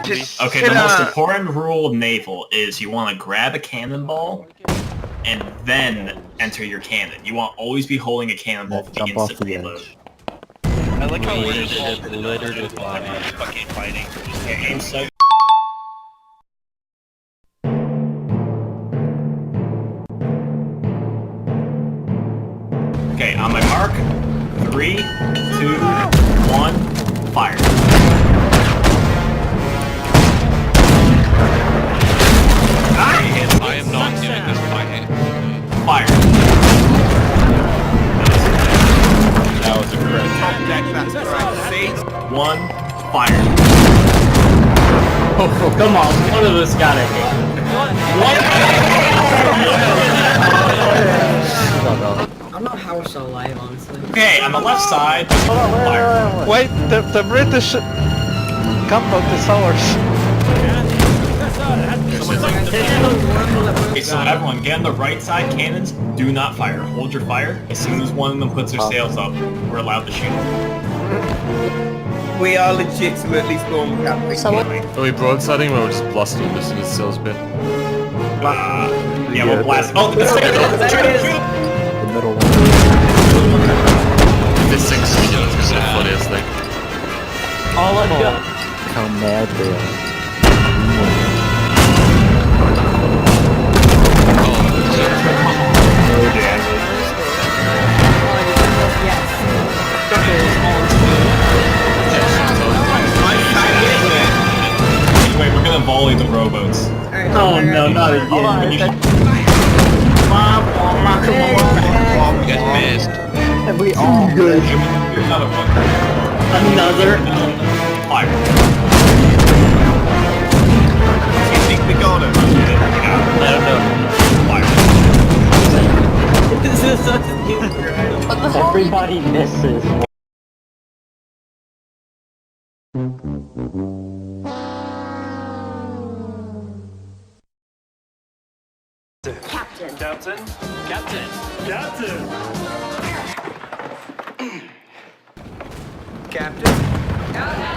Okay, the most important rule of naval is you want to grab a cannonball and then enter your cannon. You want to always be holding a cannonball for the instant reload. I like how we're just littered with fucking fighting. Okay, aim sight. Okay, on my mark, 3, 2, 1, fire. I am not doing this by hand. Fire. That was a correct. One, fire. Oh, come on, one of us got it. I don't know how we're still alive, honestly. Okay, on the left side, fire. Wait, the British gunboat is ours. Okay, so everyone, get on the right side, cannons, do not fire. Hold your fire. As soon as one of them puts their sails up, we're allowed to shoot. We are legitimately storm camping. Are we broadsiding or we're just blasting this in the sails bit? Yeah, we'll blast. Oh, the sails! There it is! The middle one. If this sinks, it's gonna be the funniest thing. All of them. How mad they are. Wait, we're gonna volley the rowboats. Oh no, not again. You guys missed. Have we all good? Another one. Another? Fire. You think we got him? I don't know. Fire. This is such a stupid. Everybody misses. Captain. Captain? Captain. Captain. Captain?